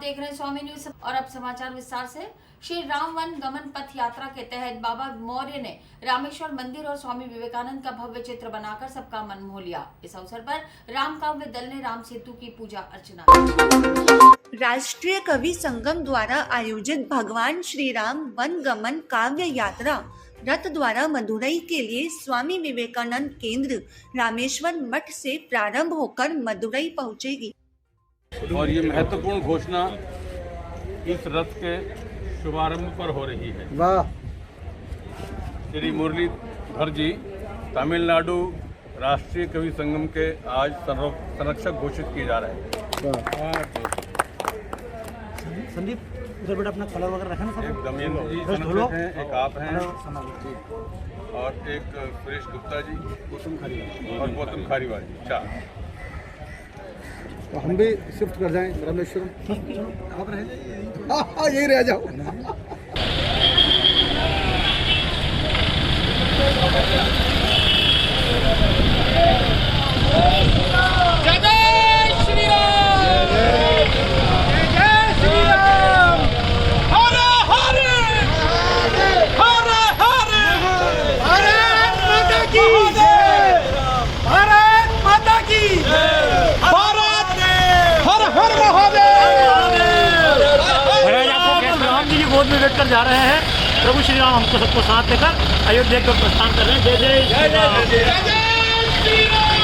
देख रहे हैं स्वामी न्यूज और अब समाचार विस्तार से। श्री राम वन गमन पथ यात्रा के तहत बाबा मौर्य ने रामेश्वर मंदिर और स्वामी विवेकानंद का भव्य चित्र बनाकर सबका मन मोह लिया। इस अवसर पर राम काव्य दल ने राम सेतु की पूजा अर्चना की। राष्ट्रीय कवि संगम द्वारा आयोजित भगवान श्री राम वन गमन काव्य यात्रा रथ द्वारा मदुरई के लिए स्वामी विवेकानंद केंद्र रामेश्वर मठ से प्रारंभ होकर मदुरई पहुंचेगी। और ये महत्वपूर्ण घोषणा इस रथ के शुभारंभ पर हो रही है। वाह! श्री मुरलीधर जी तमिलनाडु राष्ट्रीय कवि संगम के आज संरक्षक घोषित किए जा रहे हैं। संदीप उधर बेटा अपना कलर वगैरह रखा ना। एक दमयंती जी संरक्षक हैं, एक आप हैं और एक सुरेश गुप्ता जी और गौतम खारीवाल जी, 4। तो हम भी शिफ्ट कर जाएं रामेश्वरम। आप रहे? हाँ, यही रह जाओ। गोद में बैठकर जा रहे हैं। प्रभु श्री राम हमको सबको साथ लेकर अयोध्या को प्रस्थान कर रहे हैं। जय जय श्री राम, जय श्री राम।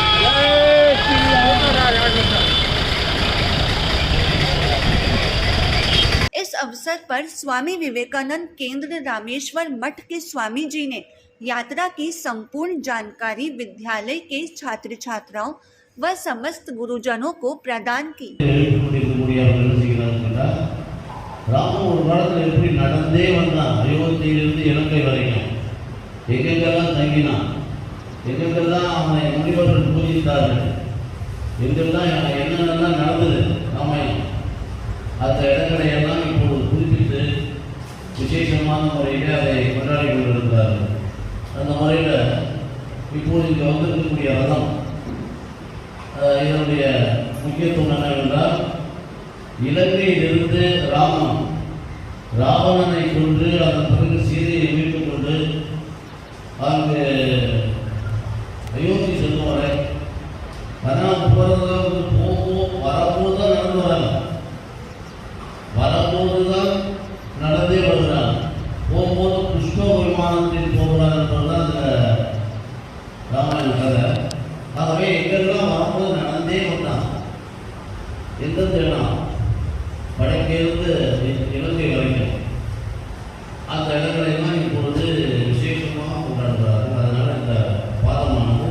इस अवसर पर स्वामी विवेकानंद केंद्र रामेश्वर मठ के स्वामी जी ने यात्रा की संपूर्ण जानकारी विद्यालय के छात्र छात्राओं व समस्त गुरुजनों को प्रदान की। ராமன் ஒரு காலத்தில் எப்படி நடந்தே வந்தான், அயோத்தியிலிருந்து இலங்கை வரைக்கும் எங்கெங்கெல்லாம் தங்கினான், எங்கெங்கெல்லாம் அவனை முனிவர்கள் பூஜித்தார்கள், எங்கெல்லாம் என்னென்னலாம் நடந்தது ராமாயணம், அந்த இடங்களை எல்லாம் இப்போது குறிப்பிட்டு விசேஷமான முறையில் அதை கொண்டாடி கொண்டிருந்தார்கள். அந்த முறையில் இப்போது இங்கே வந்திருக்கக்கூடிய ரதம் இதனுடைய முக்கியத்துவம் என்னவென்றால், இலங்கையிலிருந்து ராவணனை கொன்று அதன் பிறகு சீதையை மீட்டுக் கொண்டு அங்கு அயோத்தி செல்லும் வரை வரும்போது தான் நடந்து வராங்க, வரும்போது தான் நடந்தே வருகிறாங்க, போகும்போது புஷ்ப விமானத்தில் போகிறார் என்பதுதான் அந்த ராமாயண கதை. ஆகவே எங்கெல்லாம் வரும்போது நடந்தே வந்தாங்க. எந்தெந்த இடம் வடக்கிலிருந்து இலங்கை வரைக்கும் அந்த இடங்களை எல்லாம் இப்பொழுது விசேஷமாக கொண்டாடுகிறார்கள். அதனால் இந்த பாதமானது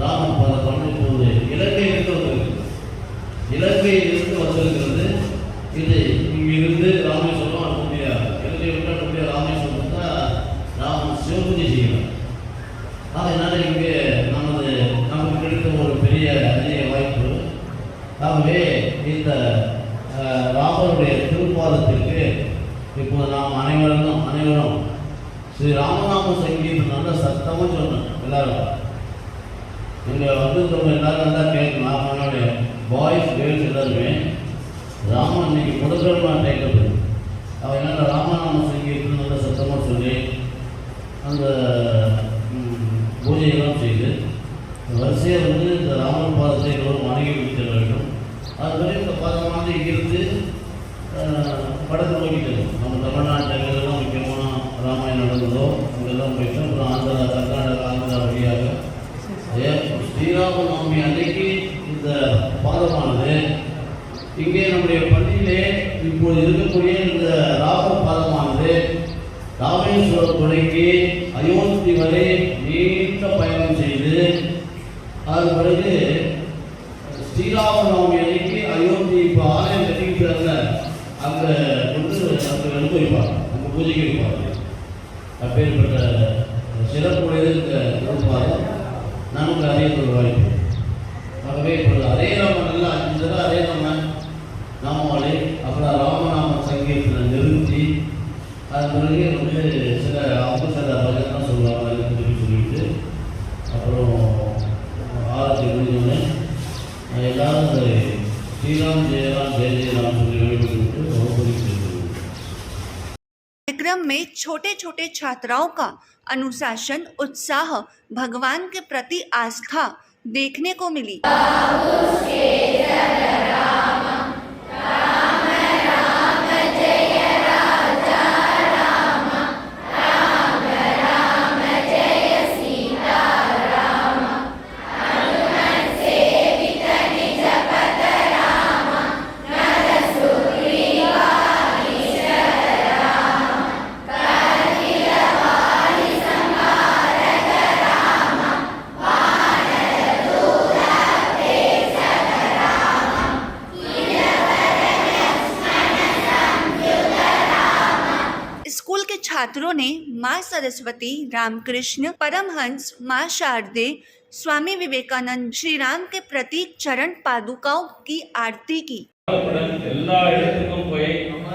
ராமன் பாதம் இப்போது இலங்கையிலிருந்து வந்திருக்கிறது. இது இங்கிருந்து ராமேஸ்வரம் அனுப்பிய இலங்கை விட்டு ராமேஸ்வரம் தான் ராமன் சிவபூஜை செய்யணும். அதனால் இங்கே நமக்கு கிடைத்த ஒரு பெரிய அரிய வாய்ப்பு. ஆகவே இந்த ராமருடைய திருப்பாதத்திற்கு இப்போது நாம் அனைவரும் ஸ்ரீ ராமநாம சங்கீதம் நல்ல சத்தமாக சொன்னோம். எல்லாரும் இங்கே வந்திருந்தவங்க எல்லாரும் நல்லா கேட்கணும். நம்மளுடைய பாய்ஸ் கேர்ள்ஸ் எல்லாருமே ராமன் இன்னைக்கு முதல்வர்களாக கேட்கப்படுது. அவன் என்ன ராமநாம சங்கீதம் நல்ல சத்தமாக சொல்லி அந்த பூஜையெல்லாம் செய்து வரிசையாக இந்த ராமன் பாதத்தை எல்லோரும் வணங்கி வைக்க வேண்டும். அதுவரை இந்த பாதமானது இங்கிருந்து வடக்கு நோக்கிட்டது. நம்ம தமிழ்நாட்டில் எல்லாம் முக்கியமான ராமாயணம் நடந்ததோ அங்கெல்லாம் போயிட்டு அப்புறம் கர்நாடகா வழியாக ஸ்ரீராம நவமி அன்னைக்கு இந்த பாதமானது இங்கே நம்முடைய பள்ளியிலே இப்போது இருக்கக்கூடிய இந்த ராம பாதமானது ராமேஸ்வரம் தொடங்கி அயோத்தி வரை நீண்ட பயணம் செய்து அது பிறகு ஸ்ரீராம நவமி அன்னைக்கு அயோத்தி இப்போ ஆலயம் கட்டிக்கிட்டாங்க, அங்கே அங்கே எடுத்து வைப்பாங்க, அங்கே பூஜைக்கு வைப்பாங்க. அப்பேற்பட்ட சிறப்புடையது இந்த திருப்பாதம் நமக்கு அறியக்கூடிய வாய்ப்பு. ஆகவே இப்பொழுது அதே ராமன் 5 தடவை அதே நாமாவளி அப்புறம் ராமநாம சங்கீதத்தில் நிறுத்தி அது பிறகு சில பஜனை சொல்லுவாங்க சொல்லிட்டு அப்புறம் ஆரத்தி முடிஞ்சோடனே எல்லாரும் ஸ்ரீராம் ஜெயராம் ஜெய ஜெயராம் சொல்லி में छोटे छोटे छात्राओं का अनुशासन, उत्साह, भगवान के प्रति आस्था देखने को मिली। स्कूल के छात्रों ने माँ सरस्वती, रामकृष्ण परमहंस, माँ शारदे, स्वामी विवेकानंद, श्री राम के प्रतीक चरण पादुकाओं की आरती की। எல்லா இடத்துக்கும் போய்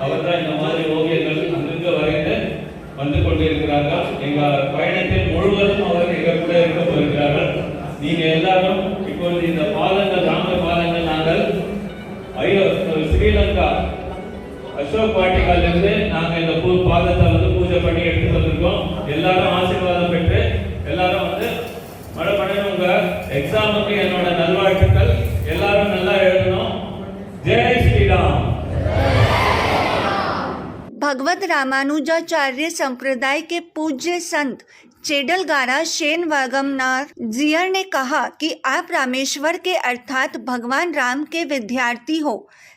அவர்தான் இந்த மாதிரி ஓவியர்கள் அங்கிருந்து வரைந்து வந்து கொண்டிருக்கிறார்கள். எங்க பயணத்தில் முழுவதும் அவர் எங்க கூட இருக்க போகிறார்கள். நீங்க எல்லாரும் இப்பொழுது இந்த பாதங்கள், ராம பாதங்கள் நாங்கள் ஸ்ரீலங்கா அசோக் வாட்டிகாலிருந்து நாங்க இந்த பாதத்தை வந்து பூஜை பண்ணி எடுத்து வந்திருக்கோம். எல்லாரும் ஆசீர்வாதம் பெற்று எல்லாரும் வந்து மறுபடியும் உங்க எக்ஸாமுக்கு என்னோட நல்வாழ்த்துக்கள். எல்லாரும் நல்லா எழுதணும். जय श्री राम। भगवत रामानुजाचार्य संप्रदाय के पूज्य संत चेडलगारा शेन वागमनार जियर ने कहा कि आप रामेश्वर के अर्थात भगवान राम के विद्यार्थी हो,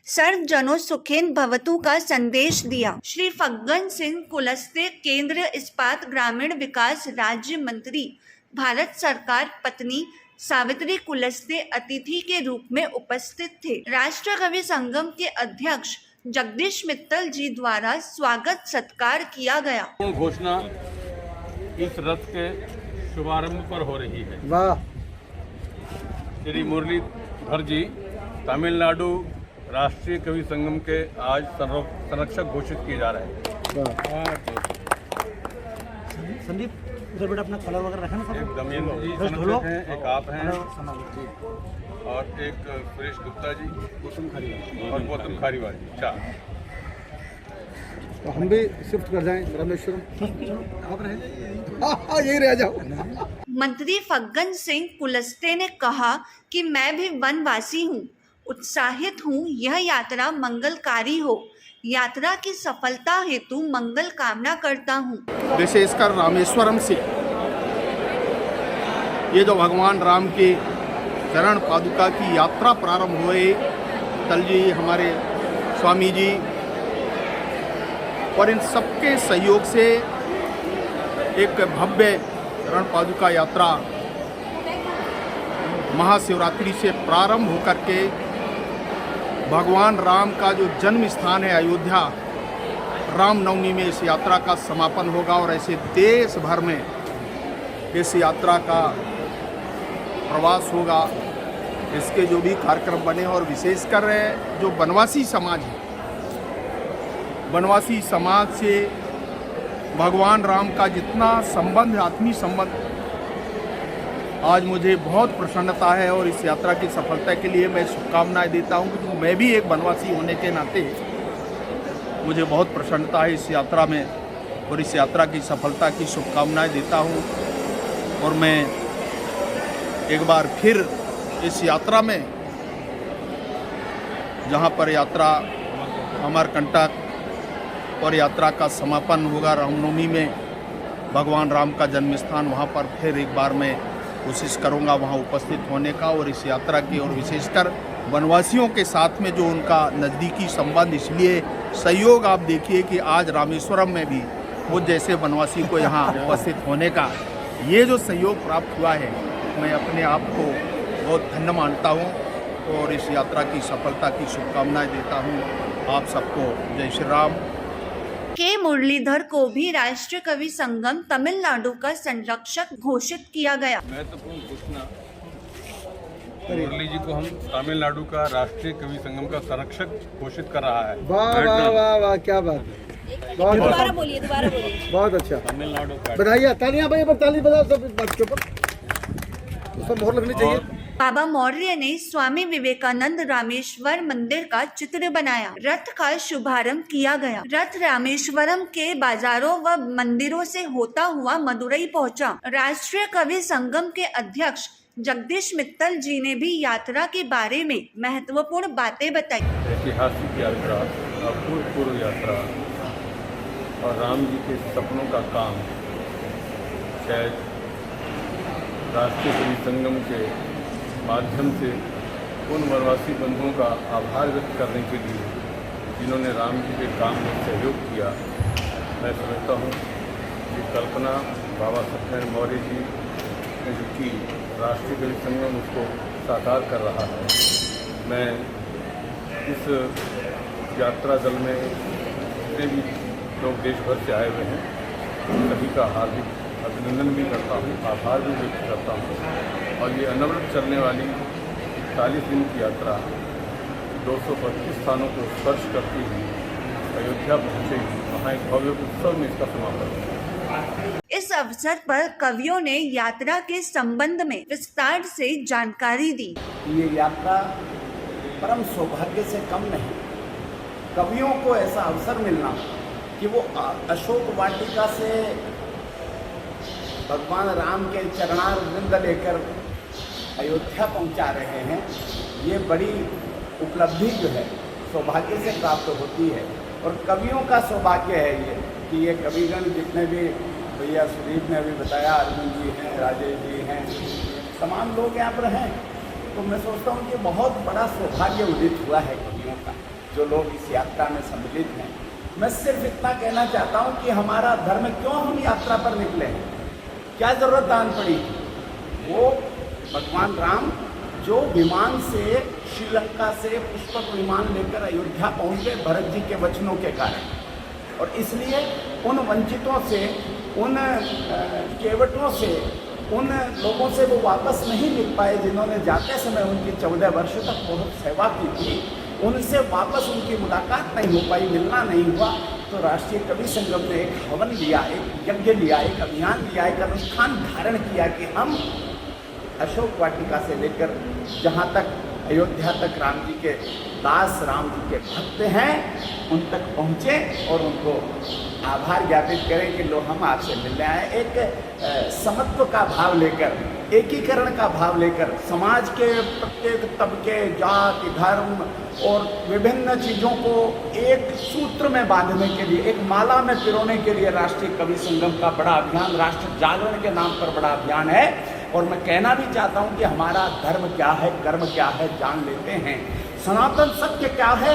सर्व जनो सुखेन भवतु का संदेश दिया। श्री फग्गन सिंह कुलस्ते केंद्र इस्पात ग्रामीण विकास राज्य मंत्री भारत सरकार पत्नी सावित्री कुलस्ते अतिथि के रूप में उपस्थित थे। राष्ट्र कवि संगम के अध्यक्ष जगदीश मित्तल जी द्वारा स्वागत सत्कार किया गया। घोषणा इस रथ के शुभारंभ पर हो रही है। वाह। श्री मुरलीधर जी तमिलनाडु राष्ट्रीय कवि संगम के आज संरक्षक घोषित किए जा रहे हैं। संदीप उधर बेटा अपना कलर वगैरह रखा ना। एक दमयंती जी संरक्षक हैं, एक आप हैं और एक सुरेश गुप्ता जी और गौतम खारीवाल जी, 4। तो हम भी शिफ्ट कर जाएं रामेश्वरम। आप रह जाइए, यही रह जाओ। मंत्री फग्गन सिंह कुलस्ते ने कहा कि मैं भी वनवासी हूँ, उत्साहित हूँ यह यात्रा मंगलकारी हो, यात्रा की सफलता हेतु मंगल कामना करता हूँ। विशेषकर रामेश्वरम से ये जो भगवान राम के चरण पादुका की यात्रा प्रारंभ हुए, तल जी, हमारे स्वामी जी और इन सबके सहयोग से एक भव्य चरण पादुका यात्रा महाशिवरात्रि से प्रारंभ होकर के भगवान राम का जो जन्म स्थान है अयोध्या, रामनवमी में इस यात्रा का समापन होगा और ऐसे देश भर में इस यात्रा का प्रवास होगा। इसके जो भी कार्यक्रम बने और विशेषकर जो वनवासी समाज है, वनवासी समाज से भगवान राम का जितना संबंध, आत्मीय संबंध, आज मुझे बहुत प्रसन्नता है और इस यात्रा की सफलता के लिए मैं शुभकामनाएं देता हूं, क्योंकि मैं भी एक वनवासी होने के नाते मुझे बहुत प्रसन्नता है इस यात्रा में और इस यात्रा की सफलता की शुभकामनाएं देता हूं। और मैं एक बार फिर इस यात्रा में, जहां पर यात्रा अमरकंटक और यात्रा का समापन होगा रामनवमी में, भगवान राम का जन्म स्थान, वहाँ पर फिर एक बार मैं कोशिश करूँगा वहाँ उपस्थित होने का और इस यात्रा की, और विशेषकर वनवासियों के साथ में जो उनका नज़दीकी संबंध, इसलिए सहयोग आप देखिए कि आज रामेश्वरम में भी वो जैसे वनवासी को यहाँ उपस्थित होने का ये जो सहयोग प्राप्त हुआ है, मैं अपने आप को बहुत धन्य मानता हूँ और इस यात्रा की सफलता की शुभकामनाएं देता हूँ। आप सबको जय श्री राम। के मुरलीधर को भी राष्ट्रीय कवि संगम तमिलनाडु का संरक्षक घोषित किया गया। महत्वपूर्ण घोषणा, मुरली जी को हम तमिलनाडु का राष्ट्रीय कवि संगम का संरक्षक घोषित कर रहा है। वाह वाह वाह वाह, क्या बात है। दोबारा बोलिए। बहुत अच्छा, तमिलनाडु का बधाई। तालियां भाई, ताली बजाओ सब बच्चों पर। उस पर मोहर लगनी चाहिए। बाबा मौर्य ने स्वामी विवेकानंद रामेश्वर मंदिर का चित्र बनाया। रथ का शुभारंभ किया गया। रथ रामेश्वरम के बाजारों व मंदिरों से होता हुआ मदुरई पहुंचा। राष्ट्रीय कवि संगम के अध्यक्ष जगदीश मित्तल जी ने भी यात्रा के बारे में महत्वपूर्ण बातें बताई। ऐतिहासिक यात्रा, अभूतपूर्व यात्रा और राम जी के सपनों का काम शायद राष्ट्रीय कवि संगम के माध्यम से उन वनवासी बंधुओं का आभार व्यक्त करने के लिए जिन्होंने राम जी के काम में सहयोग किया। मैं समझता हूँ कि कल्पना बाबा सत्यनारायण मौर्य जी ने जो की राष्ट्रीय कवि संगम उसको साकार कर रहा है। मैं इस यात्रा दल में जितने भी लोग देश भर से आए हुए हैं सभी का हार्दिक अभिनंदन भी करता हूँ, आभार भी व्यक्त करता हूँ। और ये अनवरत चलने वाली 40 दिन की यात्रा 225 स्थानों को स्पर्श करती हुई अयोध्या पहुँचेगी। वहाँ एक भव्य उत्सव में इसका समापन होगा। इस अवसर पर कवियों ने यात्रा के संबंध में विस्तार से जानकारी दी। ये यात्रा परम सौभाग्य से कम नहीं। कवियों को ऐसा अवसर मिलना कि वो अशोक वाटिका से भगवान राम के चरणार वृंद लेकर अयोध्या पहुंचा रहे हैं, ये बड़ी उपलब्धि जो है सौभाग्य से प्राप्त होती है। और कवियों का सौभाग्य है ये कि ये कविगण जितने भी भैया सुदीप ने अभी बताया, अर्जुन जी हैं, राजेश जी हैं, तमाम लोग यहाँ पर हैं। तो मैं सोचता हूँ कि बहुत बड़ा सौभाग्य उदित हुआ है कवियों का, जो लोग इस यात्रा में सम्मिलित हैं। मैं सिर्फ इतना कहना चाहता हूँ कि हमारा धर्म, क्यों हम यात्रा पर निकले हैं, क्या ज़रूरत आन पड़ी। वो भगवान राम जो विमान से श्रीलंका से पुष्पक विमान लेकर अयोध्या पहुँचे भरत जी के वचनों के कारण, और इसलिए उन वंचितों से, उन केवटों से, उन लोगों से वो वापस नहीं मिल पाए जिन्होंने जाते समय उनकी 14 वर्ष तक बहुत सेवा की थी। उनसे वापस उनकी मुलाकात नहीं हो पाई, मिलना नहीं हुआ। तो राष्ट्रीय कवि संगम ने एक हवन लिया, एक यज्ञ लिया, एक अभियान लिया, एक अनुष्ठान धारण किया कि हम अशोक वाटिका से लेकर जहाँ तक अयोध्या तक राम जी के दास, राम जी के भक्त हैं, उन तक पहुँचे और उनको आभार ज्ञापित करें कि लो हम आपसे मिलने आए। एक समत्व का भाव लेकर, एकीकरण का भाव लेकर, समाज के प्रत्येक तबके, जाति, धर्म और विभिन्न चीज़ों को एक सूत्र में बांधने के लिए, एक माला में पिरोने के लिए राष्ट्रीय कवि संगम का बड़ा अभियान, राष्ट्र जागरण के नाम पर बड़ा अभियान है। और मैं कहना भी चाहता हूँ कि हमारा धर्म क्या है, कर्म क्या है, जान लेते हैं। सनातन सत्य क्या है,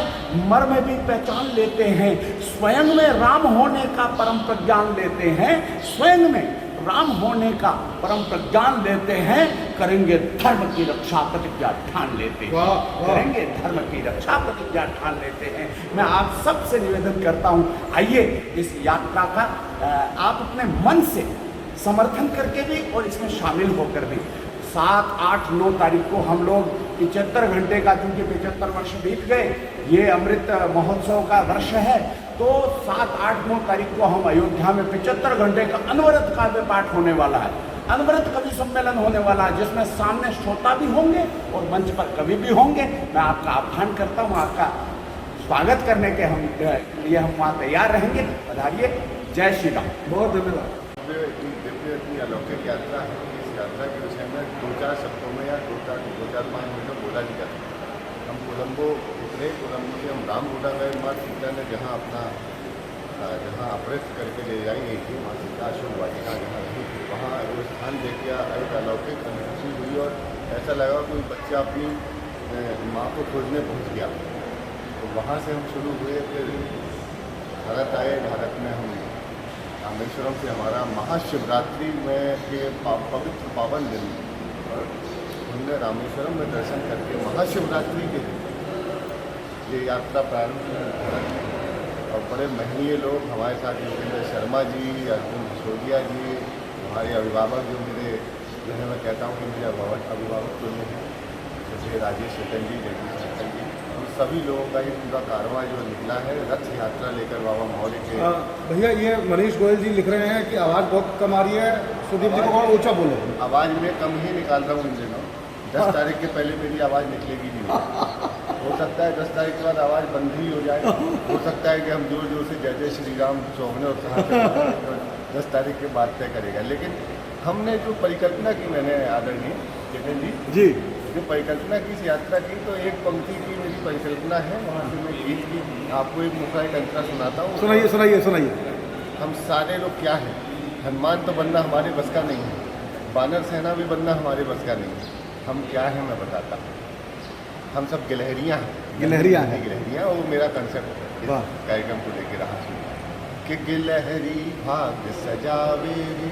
मर्म भी पहचान लेते हैं। स्वयं में राम होने का परम प्रज्ञान लेते हैं, स्वयं में राम होने का परम प्रज्ञान लेते हैं। करेंगे धर्म की रक्षा प्रतिज्ञा ठान लेते हैं, करेंगे धर्म की रक्षा प्रतिज्ञा ठान लेते हैं। मैं आप सबसे निवेदन करता हूँ, आइए इस यात्रा का आप अपने मन से समर्थन करके भी और इसमें शामिल होकर भी 7, 8, 9 तारीख को हम लोग 75 घंटे का, क्योंकि 75 वर्ष बीत गए, ये अमृत महोत्सव का वर्ष है, तो 7, 8, 9 तारीख को हम अयोध्या में 75 घंटे का अनवरत काव्य पाठ होने वाला है, अनवरत कवि सम्मेलन होने वाला है, जिसमें सामने श्रोता भी होंगे और मंच पर कवि भी होंगे। मैं आपका आह्वान करता हूँ, आपका स्वागत करने के लिए हम वहाँ तैयार रहेंगे। पधारिए। जय श्री राम। बहुत धन्यवाद। इतनी अलौकिक यात्रा है। इस यात्रा के विषय में 2-4 शब्दों में या 2-4-5 मिनट में बोला नहीं जा सकता। हम कोलंबो उतरे, कोलंबो से हम रामगुड़ा गए। माँ सीता ने जहाँ अपहृत करके ले जाई गई थी, माँ सीता अशोक वाटिका जहाँ रही थी, वहाँ वो स्थान देख के एक अलौकिक अनुभूति हुई और ऐसा लगा कोई बच्चा अपनी माँ को खोजने पहुँच गया। तो वहाँ से हम शुरू हुए, फिर भारत आए। भारत में हम रामेश्वरम से हमारा महाशिवरात्रि में के पवित्र पावन दिन, और हमने रामेश्वरम में दर्शन करके महाशिवरात्रि के दिन ये यात्रा प्रारंभ की। और बड़े महनीय लोग हमारे साथ, योगेंद्र शर्मा जी, अर्जुन सिसोदिया जी, हमारे अभिभावक जो मेरे, जिन्हें मैं कहता हूँ कि मेरे अभिभावक जो हैं, जैसे राजेश शेखर जी, जगदीश शेखर जी, उन सभी लोगों का ये पूरा कारवां जो निकला है रथ यात्रा लेकर बाबा मौर्य के। भैया ये मनीष गोयल जी लिख रहे हैं कि आवाज़ बहुत कम आ रही है, सुदीप जी को और ऊँचा बोलो। आवाज़ में कम ही निकाल रहा हूँ इन दिनों। 10 तारीख के पहले मेरी आवाज़ निकलेगी नहीं। हो सकता है 10 तारीख के बाद आवाज़ बंद ही हो जाए। हो सकता है कि हम जोर जोर से जय जय श्री राम चौंकने और कहा 10 तारीख के बाद तय करेगा। लेकिन हमने जो परिकल्पना की, मैंने आदरणीय चेतन जी जो परिकल्पना की इस यात्रा की, तो एक पंक्ति की मेरी परिकल्पना है, वहाँ से मैं गीत की आपको एक मुखड़ा एक अंतरा सुनाता हूँ। सुनाइए सुनाइए सुनाइए। हम सारे लोग क्या हैं, हनुमान तो बनना हमारे बस का नहीं है, बानर सेना भी बनना हमारे बस का नहीं है। हम क्या हैं मैं बताता हूँ। हम सब गिलहरियाँ हैं। गिलहरियाँ हैं। गिलहरियाँ, वो मेरा कंसेप्ट इस कार्यक्रम को लेकर रहा कि गिलहरी भाग सजावे रे,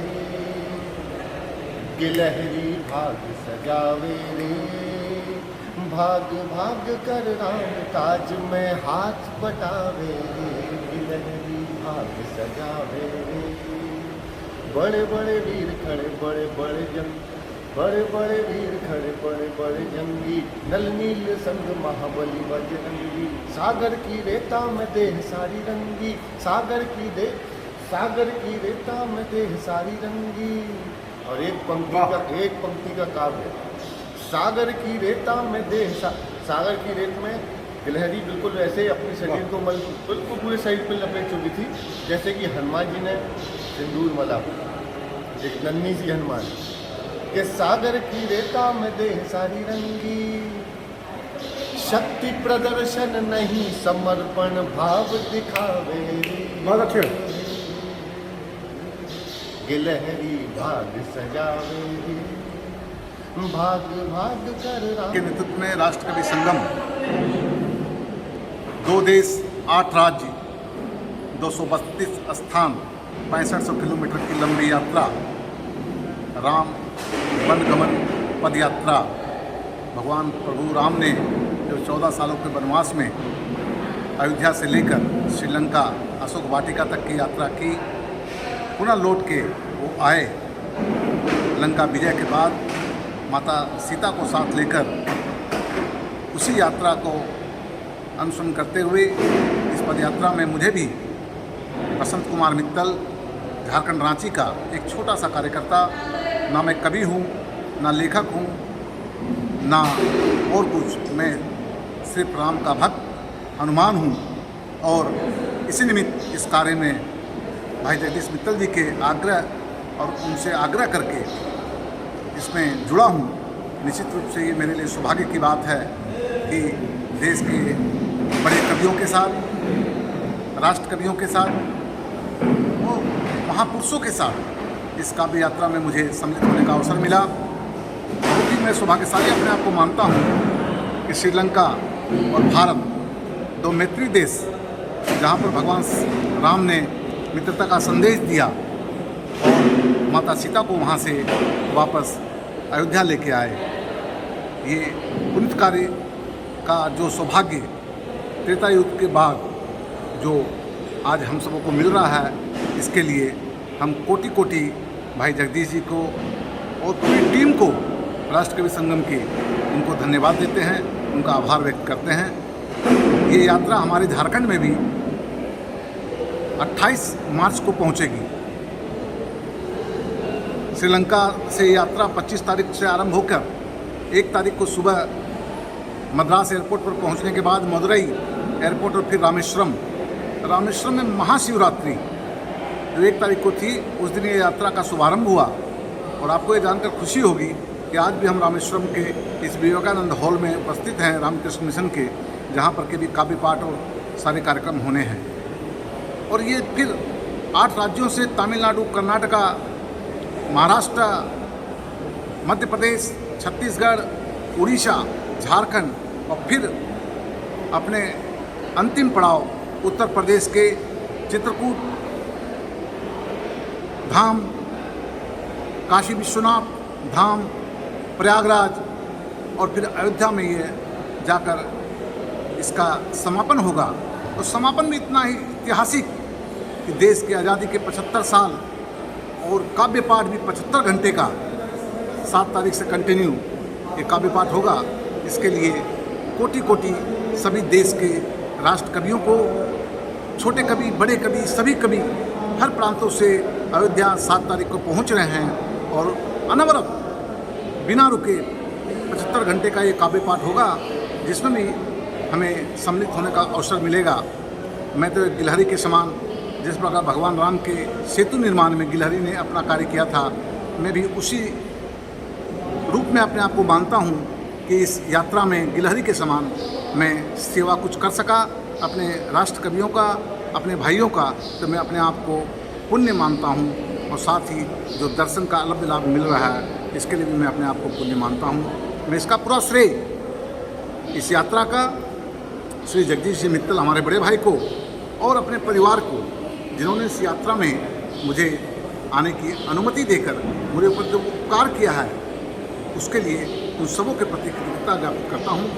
गिलहरी भाग सजावे रे, भाग भाग कर राम काज में हाथ बटावे रे, गिलहरी भाग सजावे रे। बड़े बड़े वीर खड़े बड़े बड़े जंग, बड़े बड़े वीर खड़े बड़े बड़े जंगी, नल नील संग महाबली बजरंगी, सागर की रेता में देह सारी रंगी, सागर की रेता में देह सारी रंगी। और एक पंक्ति का काव्य, सागर की रेता में देह सागर की रेत में गिलहरी बिल्कुल वैसे अपने शरीर को बिल्कुल पूरे शरीर पर लपेट चुकी थी जैसे कि हनुमान जी ने सिंदूर मला, एक नन्ही सी हनुमान के सागर की रेता में देह सारी रंगी, शक्ति प्रदर्शन नहीं समर्पण भाव दिखावे। बहुत अच्छे। गिलहरी भाग सजावे, भाग भाग कर राम के नेतृत्व में राष्ट्र कवि संगम, 2 देश 8 राज्य 232 स्थान 6500 किलोमीटर की लंबी यात्रा, राम वन गमन पद यात्रा, भगवान प्रभु राम ने जो 14 सालों के वनवास में अयोध्या से लेकर श्रीलंका अशोक वाटिका तक की यात्रा की, पुनः लौट के वो आए। लंका विजय के बाद माता सीता को साथ लेकर उसी यात्रा को अनुसरण करते हुए इस पद यात्रा में मुझे भी बसंत कुमार मित्तल, झारखंड रांची का एक छोटा सा कार्यकर्ता, ना मैं कवि हूँ, ना लेखक हूँ, ना और कुछ, मैं सिर्फ राम का भक्त हनुमान हूँ। और इसी निमित्त इस कार्य में भाई जगदीश मित्तल जी के आग्रह और उनसे आग्रह करके इसमें जुड़ा हूँ। निश्चित रूप से ये मेरे लिए सौभाग्य की बात है कि देश के बड़े कवियों के साथ, राष्ट्र कवियों के साथ, वो महापुरुषों के साथ इस काव्य यात्रा में मुझे सम्मिलित होने का अवसर मिला। बहुत ही मैं सौभाग्यशाली अपने आप को मानता हूँ कि श्रीलंका और भारत 2 मैत्री देश, जहाँ पर भगवान राम ने मित्रता का संदेश दिया और माता सीता को वहाँ से वापस अयोध्या लेके आए, ये पुनित कार्य का जो सौभाग्य त्रेता युग के बाद जो आज हम सबों को मिल रहा है, इसके लिए हम कोटि कोटि भाई जगदीश जी को और पूरी टीम को, राष्ट्र कवि संगम की, उनको धन्यवाद देते हैं, उनका आभार व्यक्त करते हैं। ये यात्रा हमारे झारखंड में भी 28 मार्च को पहुंचेगी। श्रीलंका से यात्रा 25 तारीख से आरंभ होकर 1 तारीख को सुबह मद्रास एयरपोर्ट पर पहुंचने के बाद मदुरई एयरपोर्ट और फिर रामेश्वरम में महाशिवरात्रि जो 1 तारीख को थी, उस दिन ये यात्रा का शुभारंभ हुआ। और आपको ये जानकर खुशी होगी कि आज भी हम रामेश्वरम के इस विवेकानंद हॉल में उपस्थित हैं, रामकृष्ण मिशन के, जहाँ पर के भी काव्य पाठ और सारे कार्यक्रम होने हैं। और ये फिर 8 राज्यों से तमिलनाडु, कर्नाटका, महाराष्ट्र, मध्य प्रदेश, छत्तीसगढ़, उड़ीसा, झारखंड और फिर अपने अंतिम पड़ाव उत्तर प्रदेश के चित्रकूट धाम, काशी विश्वनाथ धाम, प्रयागराज और फिर अयोध्या में ये जाकर इसका समापन होगा। और समापन भी इतना ही ऐतिहासिक कि देश की आज़ादी के 75 साल और काव्य पाठ भी 75 घंटे का 7 तारीख से कंटिन्यू ये काव्य पाठ होगा। इसके लिए कोटि कोटि सभी देश के राष्ट्र कवियों को, छोटे कवि, बड़े कवि, सभी कवि हर प्रांतों से अयोध्या 7 तारीख को पहुंच रहे हैं और अनवरत बिना रुके 75 घंटे का ये काव्य पाठ होगा, जिसमें भी हमें सम्मिलित होने का अवसर मिलेगा। मैं तो गिलहरी के समान, जिस प्रकार भगवान राम के सेतु निर्माण में गिलहरी ने अपना कार्य किया था, मैं भी उसी रूप में अपने आप को मानता हूँ कि इस यात्रा में गिलहरी के समान मैं सेवा कुछ कर सका अपने राष्ट्र कवियों का, अपने भाइयों का, तो मैं अपने आप को पुण्य मानता हूँ। और साथ ही जो दर्शन का अलग लाभ मिल रहा है, इसके लिए भी मैं अपने आप को पुण्य मानता हूँ। मैं इसका पूरा श्रेय इस यात्रा का श्री जगदीश जी मित्तल हमारे बड़े भाई को और अपने परिवार को, जिन्होंने इस यात्रा में मुझे आने की अनुमति देकर मुझे ऊपर जो उपकार किया है, उसके लिए उन सबों के प्रति कृतज्ञता ज्ञापित करता हूँ।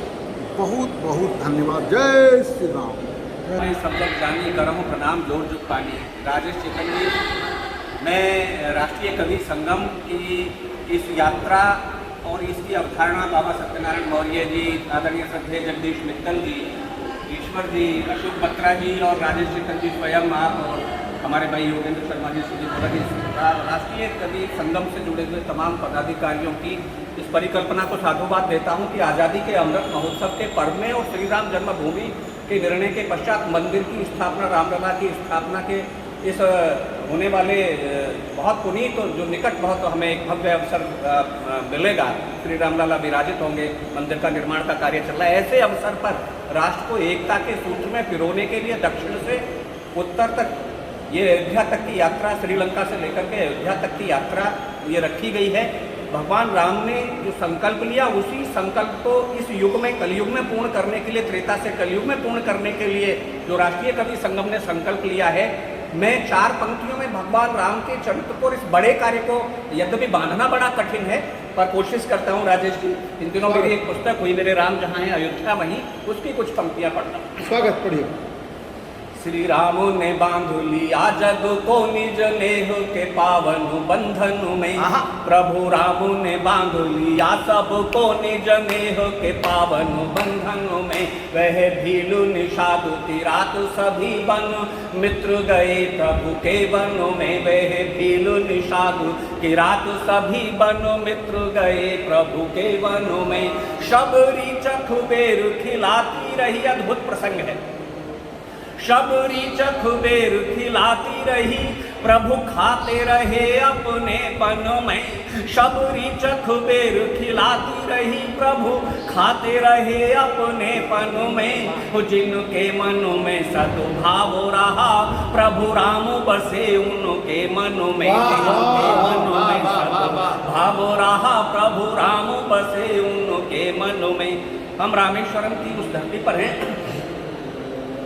बहुत बहुत धन्यवाद। जय श्री राम। मैं सब लोग जानी करहूँ प्रणाम जोर जुग पानी। राजेश चेतन जी, मैं राष्ट्रीय कवि संगम की इस यात्रा और इसकी अवधारणा बाबा सत्यनारायण मौर्य जी, आदरणीय श्रद्धेय जगदीश मित्तल जी, ईश्वर जी, अशोक बत्रा जी और राजेश चेतन जी स्वयं, आप और हमारे भाई योगेंद्र शर्मा जी, सुधीर भगत जी, राष्ट्रीय कवि संगम से जुड़े हुए तमाम पदाधिकारियों की इस परिकल्पना को साधुवाद देता हूं कि आज़ादी के अमृत महोत्सव के पर्व में और श्री राम जन्मभूमि के निर्णय के पश्चात मंदिर की स्थापना, रामलला की स्थापना के इस होने वाले बहुत पुनीत और जो निकट बहुत हमें एक भव्य अवसर मिलेगा। श्री रामलला विराजित होंगे, मंदिर का निर्माण का कार्य चल रहा है। ऐसे अवसर पर राष्ट्र को एकता के सूत्र में पिरोने के लिए दक्षिण से उत्तर तक ये अयोध्या तक की यात्रा, श्रीलंका से लेकर के अयोध्या तक की यात्रा ये रखी गई है। भगवान राम ने जो संकल्प लिया, उसी संकल्प को इस युग में, कलयुग में पूर्ण करने के लिए, त्रेता से कलयुग में पूर्ण करने के लिए जो राष्ट्रीय कवि संगम ने संकल्प लिया है, मैं 4 पंक्तियों में भगवान राम के चरित्र को, इस बड़े कार्य को, यद्यपि बांधना बड़ा कठिन है, पर कोशिश करता हूँ। राजेश जी, इन दिनों मेरी एक पुस्तक हुई, मेरे राम जहाँ है अयोध्या वहीं, उसकी कुछ पंक्तियाँ पढ़ता हूँ। स्वागत, पढ़िए। श्री राम ने बांध लिया जग को निज नेह के पावन बंधन में, प्रभु राम ने बांध लिया सब को निज नेह के पावन बंधन में, वह भील निषाद तिरात सभी बन मित्र गए प्रभु के वन में, वह भील निषाद किरात सभी बन मित्र गए प्रभु के वन में, शबरी चखबेर खिलाती रही। अद्भुत प्रसंग है। शबरी चखबेर खिलाती रही, प्रभु खाते रहे अपने पन में, शबरी चखबेर खिलाती रही, प्रभु खाते रहे अपने पन में, जिनके मन में सद्भाव रहा, प्रभु राम बसे उनके मन में, जिनके मन में सद्भाव रहा, प्रभु राम बसे उनके मन में। हम रामेश्वरम की उस धरती पर हैं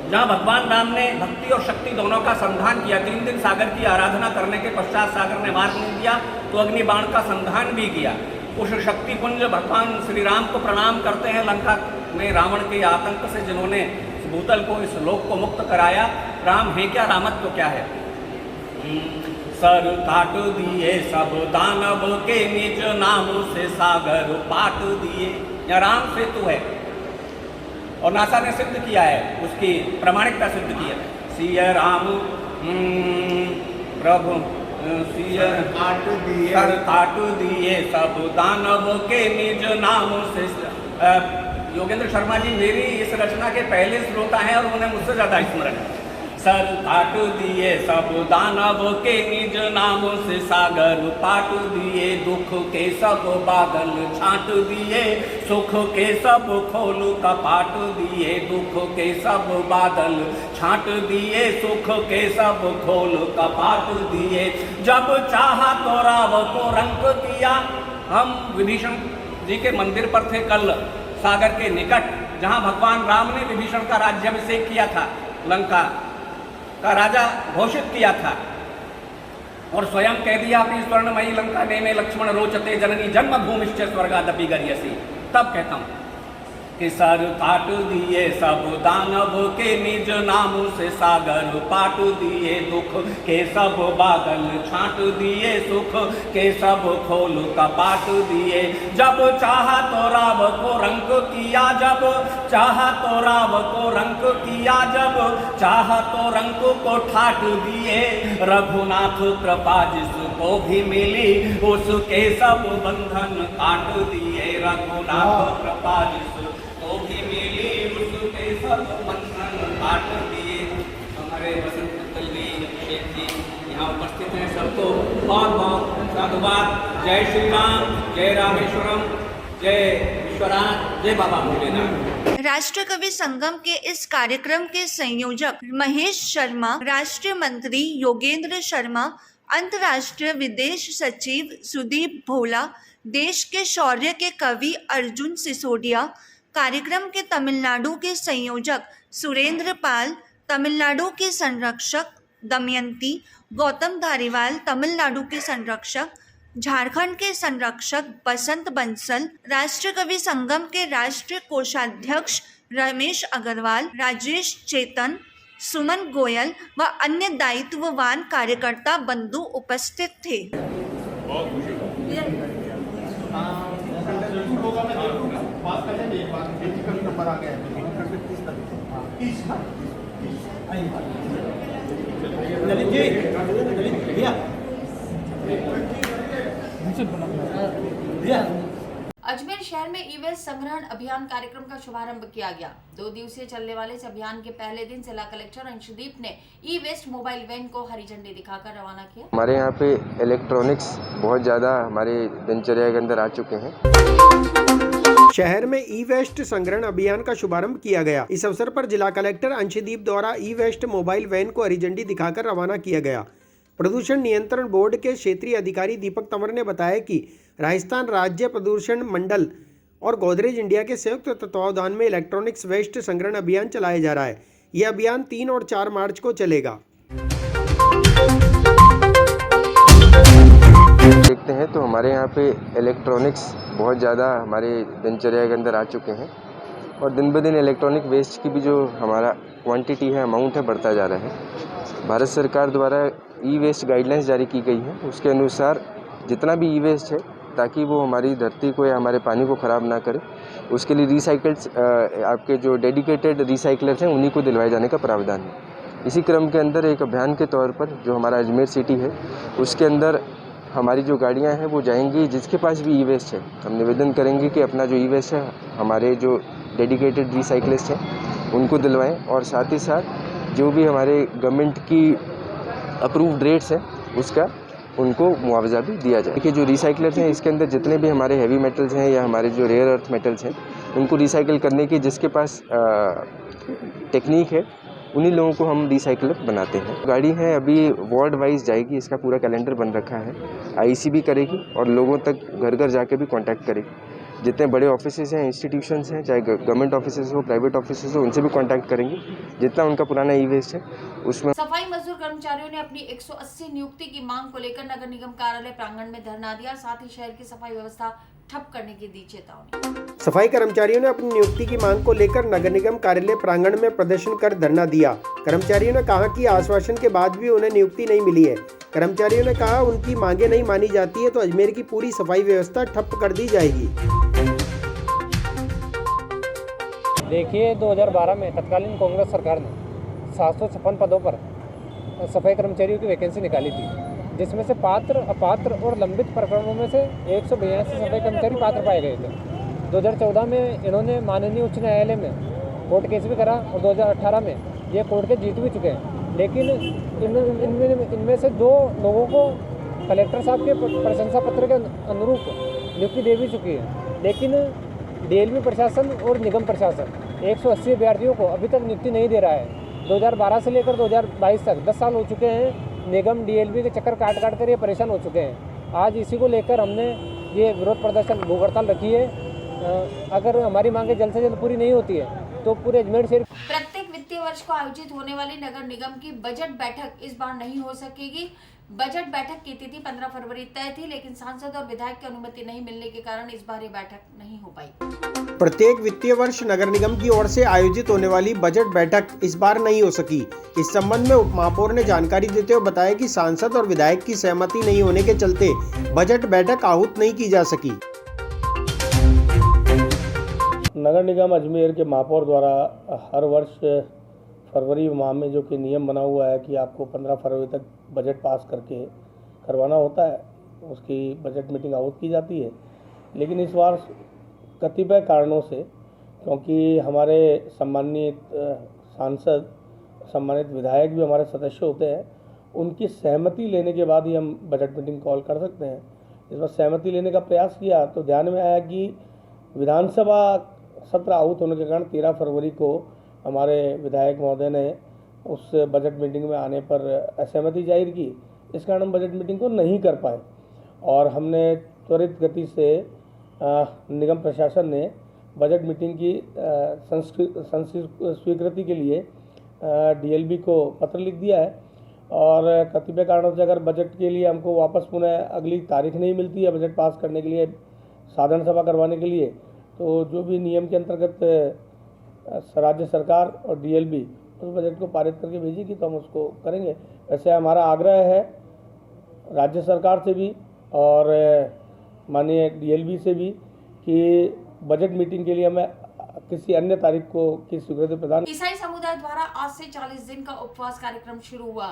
जहाँ भगवान राम ने भक्ति और शक्ति दोनों का संधान किया। 3 दिन सागर की आराधना करने के पश्चात सागर ने मार्ग नहीं दिया तो अग्नि बाण का संधान भी किया। उस शक्ति पुंज भगवान श्री राम को प्रणाम करते हैं। लंका में रावण के आतंक से जिन्होंने भूतल को, इस लोक को मुक्त कराया, राम है क्या, रामत्व क्या है। सर काट दिए सब दानव के, निज नाम से सागर पाट दिए। यहाँ राम सेतु है और नासा ने सिद्ध किया है, उसकी प्रामाणिकता सिद्ध की है। सिया राम प्रभु सिया काट दिए सब दानव के, निज नाम से। योगेंद्र शर्मा जी मेरी इस रचना के पहले श्रोता हैं और उन्हें मुझसे ज़्यादा स्मरण है। सर काट दिए सब दानव के, निज नाम से सागर पाट दिए, दुख के सब बादल छाट दिए, सुख के सब खोल कपाट दिए, दुख के सब बादल छाट दिए, सुख के सब खोल कपाट दिए, जब चाहा तो राव को रंग किया। हम विभीषण जी के मंदिर पर थे कल, सागर के निकट, जहाँ भगवान राम ने विभीषण का राज्याभिषेक किया था, लंका का राजा घोषित किया था और स्वयं कह दिया अपनी स्वर्णमयी लंका में लक्ष्मण रोचते जननी जन्मभूमिश्च स्वर्गादपि गरीयसी। तब कहता हूँ कि सर काट दिए सब दानव के, निज नाम से सागर पाट दिए, दुख के सब बादल छाट दिए, सुख के सब खोल कपाट दिए, जब चाहा तो राव को रंग किया, जब चाहा तो राव को रंग किया, जब चाहा तो रंग को ठाट दिए, रघुनाथ कृपा जिसको भी मिली, उसके सब बंधन काट दिए, रघुनाथ कृपा जिस तो भी मिली उसके सब बंधन काट दिए। हमारे बसंत जी यहाँ उपस्थित हैं, सबको बहुत बहुत साधुवाद। जय श्री राम, जय रामेश्वरम, जय विश्वनाथ, जय बाबा भोलेनाथ। राष्ट्रकवि संगम के इस कार्यक्रम के संयोजक महेश शर्मा, राष्ट्रीय मंत्री योगेंद्र शर्मा, अंतर्राष्ट्रीय विदेश सचिव सुदीप भोला, देश के शौर्य के कवि अर्जुन सिसोदिया, कार्यक्रम के तमिलनाडु के संयोजक सुरेंद्र पाल, तमिलनाडु के संरक्षक दमयंती, गौतम धारीवाल, तमिलनाडु के संरक्षक, झारखंड के संरक्षक बसंत बंसल, राष्ट्रकवि संगम के राष्ट्रीय कोषाध्यक्ष रमेश अग्रवाल, राजेश चेतन, सुमन गोयल व अन्य दायित्ववान कार्यकर्ता बंधु उपस्थित थे। अजमेर शहर में ई वेस्ट संग्रहण अभियान कार्यक्रम का शुभारंभ किया गया। 2 दिवसीय चलने वाले इस अभियान के पहले दिन जिला कलेक्टर अंशुदीप ने ई वेस्ट मोबाइल वैन को हरी झंडी दिखाकर रवाना किया। हमारे यहाँ पे इलेक्ट्रॉनिक्स बहुत ज़्यादा हमारे दिनचर्या के अंदर आ चुके हैं। शहर में ई वेस्ट संग्रहण अभियान का शुभारंभ किया गया। इस अवसर पर जिला कलेक्टर अंशुदीप द्वारा ई वेस्ट मोबाइल वैन को हरी झंडी दिखाकर रवाना किया गया। प्रदूषण नियंत्रण बोर्ड के क्षेत्रीय अधिकारी दीपक तंवर ने बताया कि राजस्थान राज्य प्रदूषण मंडल और गोदरेज इंडिया के संयुक्त तत्वावधान में इलेक्ट्रॉनिक्स वेस्ट संग्रहण अभियान चलाया जा रहा है। यह अभियान 3 और 4 मार्च को चलेगा। देखते हैं तो हमारे यहाँ पे इलेक्ट्रॉनिक्स बहुत ज़्यादा हमारे दिनचर्या के अंदर आ चुके हैं और दिन ब दिन इलेक्ट्रॉनिक वेस्ट की भी जो हमारा क्वांटिटी है, अमाउंट है, बढ़ता जा रहा है। भारत सरकार द्वारा ई वेस्ट गाइडलाइंस जारी की गई है। उसके अनुसार जितना भी ई वेस्ट है, ताकि वो हमारी धरती को या हमारे पानी को ख़राब ना करे, उसके लिए रिसाइकल्स आपके जो डेडिकेटेड रिसाइकलर्स हैं उन्हीं को दिलवाए जाने का प्रावधान है। इसी क्रम के अंदर एक अभियान के तौर पर जो हमारा अजमेर सिटी है उसके अंदर हमारी जो गाड़ियां हैं वो जाएंगी। जिसके पास भी ई वेस्ट है, हम निवेदन करेंगे कि अपना जो ई वेस्ट है हमारे जो डेडिकेटेड रिसाइकलिस्ट हैं उनको दिलवाएं और साथ ही साथ जो भी हमारे गवर्नमेंट की अप्रूव्ड रेट्स हैं उसका उनको मुआवजा भी दिया जाए। देखिए, जो रिसाइकलर्स हैं इसके अंदर जितने भी हमारे हैवी मेटल्स हैं या हमारे जो रेयर अर्थ मेटल्स हैं उनको रिसाइकिल करने की जिसके पास टेक्निक है उन्हीं लोगों को हम रिसाइकलर बनाते हैं। गाड़ी है अभी वार्ड वाइज जाएगी, इसका पूरा कैलेंडर बन रखा है। आईसी भी करेगी और लोगों तक घर घर जाके भी कांटेक्ट करेगी। जितने बड़े ऑफिसेज हैं, इंस्टीट्यूशंस हैं, चाहे गवर्नमेंट ऑफिसेज हो, प्राइवेट ऑफिसेज हो, उनसे भी कांटेक्ट करेंगे। जितना उनका पुराना ई वेस्ट है उसमें। सफाई मजदूर कर्मचारियों ने अपनी 180 नियुक्ति की मांग को लेकर नगर निगम कार्यालय प्रांगण में धरना दिया। साथ ही शहर की सफाई व्यवस्था ठप करने की दी चेतावनी। सफाई कर्मचारियों ने अपनी नियुक्ति की मांग को लेकर नगर निगम कार्यालय प्रांगण में प्रदर्शन कर धरना दिया। कर्मचारियों ने कहा कि आश्वासन के बाद भी उन्हें नियुक्ति नहीं मिली है। कर्मचारियों ने कहा उनकी मांगे नहीं मानी जाती है तो अजमेर की पूरी सफाई व्यवस्था ठप कर दी जाएगी। देखिए, 2012 में तत्कालीन कांग्रेस सरकार ने 756 पदों पर सफाई कर्मचारियों की वैकेंसी निकाली थी, जिसमें से पात्र, अपात्र और लंबित प्रकरणों में से 182 सफाई कर्मचारी पात्र पाए गए थे। 2014 में इन्होंने माननीय उच्च न्यायालय में कोर्ट केस भी करा और 2018 में ये कोर्ट के जीत भी चुके हैं। लेकिन इनमें से 2 लोगों को कलेक्टर साहब के प्रशंसा पत्र के अनुरूप नियुक्ति दे भी चुकी है, लेकिन डीएलवी प्रशासन और निगम प्रशासन 180 अभ्यर्थियों को अभी तक नियुक्ति नहीं दे रहा है। 2012 से लेकर 2022 तक 10 साल हो चुके हैं। निगम डीएलवी के चक्कर काट कर ये परेशान हो चुके हैं। आज इसी को लेकर हमने ये विरोध प्रदर्शन, भूख हड़ताल रखी है। अगर हमारी मांगें जल्द से जल्द पूरी नहीं होती है तो पूरे अजमेर शहर। प्रत्येक वित्तीय वर्ष को आयोजित होने वाली नगर निगम की बजट बैठक इस बार नहीं हो सकेगी। बजट बैठक की तिथि 15 फरवरी तय थी, लेकिन सांसद और विधायक की अनुमति नहीं मिलने के कारण इस बार ये बैठक नहीं हो पाई। प्रत्येक वित्तीय वर्ष नगर निगम की ओर से आयोजित होने वाली बजट बैठक इस बार नहीं हो सकी। इस संबंध में उप महापौर ने जानकारी देते हुए बताया कि सांसद और विधायक की सहमति नहीं होने के चलते बजट बैठक आहूत नहीं की जा सकी। नगर निगम अजमेर के महापौर द्वारा हर वर्ष फरवरी माह में जो कि नियम बना हुआ है कि आपको 15 फरवरी तक बजट पास करके करवाना होता है, उसकी बजट मीटिंग आहूत की जाती है। लेकिन इस बार कतिपय कारणों से, क्योंकि हमारे सम्मानित सांसद, सम्मानित विधायक भी हमारे सदस्य होते हैं, उनकी सहमति लेने के बाद ही हम बजट मीटिंग कॉल कर सकते हैं। इस बार सहमति लेने का प्रयास किया तो ध्यान में आया कि विधानसभा सत्र आहूत होने के कारण 13 फरवरी को हमारे विधायक महोदय ने उस बजट मीटिंग में आने पर असहमति जाहिर की। इस कारण हम बजट मीटिंग को नहीं कर पाए और हमने त्वरित गति से निगम प्रशासन ने बजट मीटिंग की स्वीकृति के लिए डीएलबी को पत्र लिख दिया है और कतिपय कारणों से अगर बजट के लिए हमको वापस पुनः अगली तारीख नहीं मिलती है बजट पास करने के लिए, साधारण सभा करवाने के लिए, तो जो भी नियम के अंतर्गत राज्य सरकार और डीएलबी उस बजट को पारित करके भेजेगी तो हम उसको करेंगे। वैसे हमारा आग्रह है राज्य सरकार से भी और माननीय डीएलबी से भी कि बजट मीटिंग के लिए हमें किसी अन्य तारीख को की स्वीकृति प्रदान। ईसाई समुदाय द्वारा आज से 40 दिन का उपवास कार्यक्रम शुरू हुआ।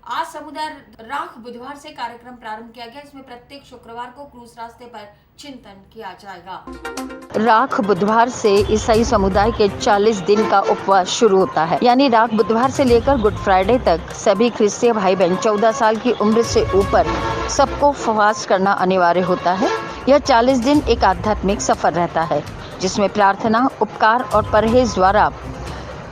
आज समुदाय राख बुधवार से कार्यक्रम प्रारंभ किया गया। इसमें प्रत्येक शुक्रवार को क्रूज रास्ते पर चिंतन किया जाएगा। राख बुधवार से ईसाई समुदाय के 40 दिन का उपवास शुरू होता है। यानी राख बुधवार से लेकर गुड फ्राइडे तक सभी ख्रिस्तीय भाई बहन 14 साल की उम्र से ऊपर सबको उपवास करना अनिवार्य होता है। यह 40 दिन एक आध्यात्मिक सफर रहता है जिसमें प्रार्थना, उपकार और परहेज द्वारा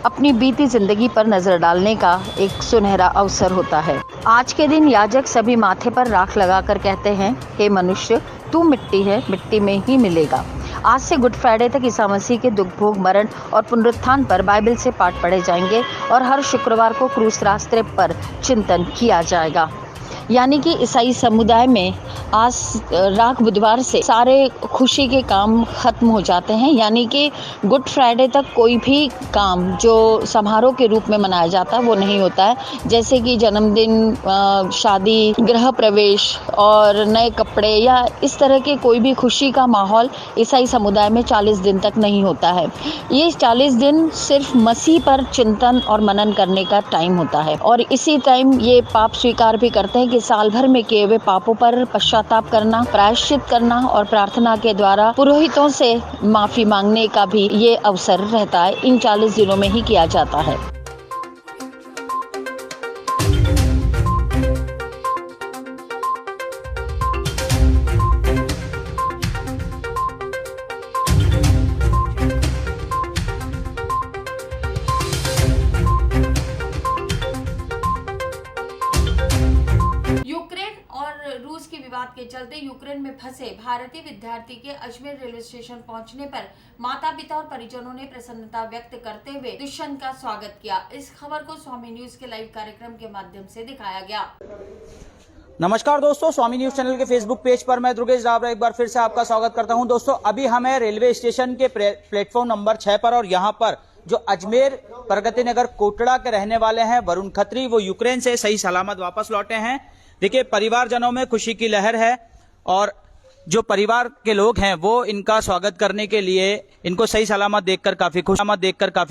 अपनी बीती जिंदगी पर नजर डालने का एक सुनहरा अवसर होता है। आज के दिन याजक सभी माथे पर राख लगाकर कहते हैं, हे मनुष्य, तू मिट्टी है, मिट्टी में ही मिलेगा। आज से गुड फ्राइडे तक ईसा मसीह के दुख, भोग, मरण और पुनरुत्थान पर बाइबल से पाठ पढ़े जाएंगे और हर शुक्रवार को क्रूस रास्ते पर चिंतन किया जाएगा। यानी कि ईसाई समुदाय में आज राख बुधवार से सारे खुशी के काम खत्म हो जाते हैं। यानी कि गुड फ्राइडे तक कोई भी काम जो समारोह के रूप में मनाया जाता है वो नहीं होता है, जैसे कि जन्मदिन, शादी, गृह प्रवेश और नए कपड़े या इस तरह के कोई भी खुशी का माहौल ईसाई समुदाय में 40 दिन तक नहीं होता है। ये 40 दिन सिर्फ मसीह पर चिंतन और मनन करने का टाइम होता है और इसी टाइम ये पाप स्वीकार भी करते हैं कि साल भर में किए हुए पापों पर पश्चाताप करना, प्रायश्चित करना और प्रार्थना के द्वारा पुरोहितों से माफी मांगने का भी ये अवसर रहता है। इन 40 दिनों में ही किया जाता है। के चलते यूक्रेन में फंसे भारतीय विद्यार्थी के अजमेर रेलवे स्टेशन पहुंचने पर माता पिता और परिजनों ने प्रसन्नता व्यक्त करते हुए दुष्यंत का स्वागत किया। इस खबर को स्वामी न्यूज के लाइव कार्यक्रम के माध्यम से दिखाया गया। नमस्कार दोस्तों, स्वामी न्यूज चैनल के फेसबुक पेज पर मैं दुर्गेश डाबरा एक बार फिर से आपका स्वागत करता हूं। दोस्तों, अभी हमें रेलवे स्टेशन के प्लेटफॉर्म नंबर 6 पर और यहां पर जो अजमेर प्रगति नगर कोटड़ा के रहने वाले हैं वरुण खत्री, वो यूक्रेन से सही सलामत वापस लौटे हैं। देखिए, परिवारजनों में खुशी की लहर है और जो परिवार के लोग हैं वो इनका स्वागत करने के लिए इनको सही सलामत देखकर काफी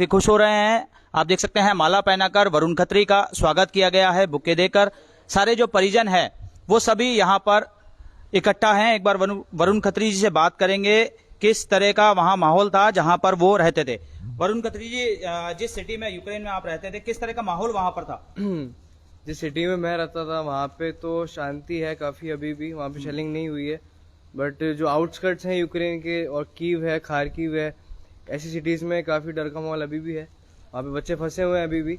खुश हो रहे हैं। आप देख सकते हैं, माला पहनाकर वरुण खत्री का स्वागत किया गया है, बुके देकर। सारे जो परिजन हैं वो सभी यहाँ पर इकट्ठा हैं। एक बार वरुण खत्री जी से बात करेंगे किस तरह का वहाँ माहौल था जहाँ पर वो रहते थे। वरुण खत्री जी, जिस सिटी में यूक्रेन में आप रहते थे, किस तरह का माहौल वहाँ पर था? जिस सिटी में मैं रहता था वहाँ पे तो शांति है काफ़ी, अभी भी वहाँ पे शेलिंग नहीं हुई है। बट जो आउटस्कर्ट्स हैं यूक्रेन के और कीव है, खारकीव है, ऐसी सिटीज़ में काफ़ी डर का माहौल अभी भी है। वहाँ पे बच्चे फंसे हुए हैं अभी भी।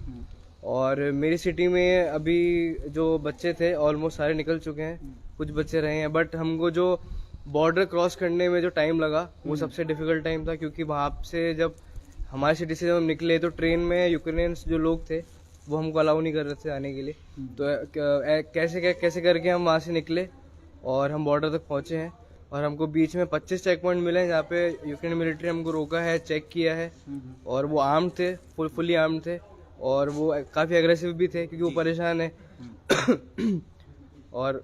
और मेरी सिटी में अभी जो बच्चे थे ऑलमोस्ट सारे निकल चुके हैं, कुछ बच्चे रहे हैं। बट हमको जो बॉर्डर क्रॉस करने में जो टाइम लगा वो सबसे डिफिकल्ट टाइम था, क्योंकि वहाँ से जब हमारी सिटी से जब हम निकले तो ट्रेन में यूक्रेनियंस जो लोग थे वो हमको अलाउ नहीं कर रहे थे आने के लिए। तो कैसे करके हम वहाँ से निकले और हम बॉर्डर तक पहुँचे हैं। और हमको बीच में 25 चेक पॉइंट मिले हैं जहाँ पे यूक्रेन मिलिट्री हमको रोका है, चेक किया है। और वो आर्म्ड थे, फुली आर्म्ड थे और वो काफ़ी एग्रेसिव भी थे क्योंकि वो परेशान है। और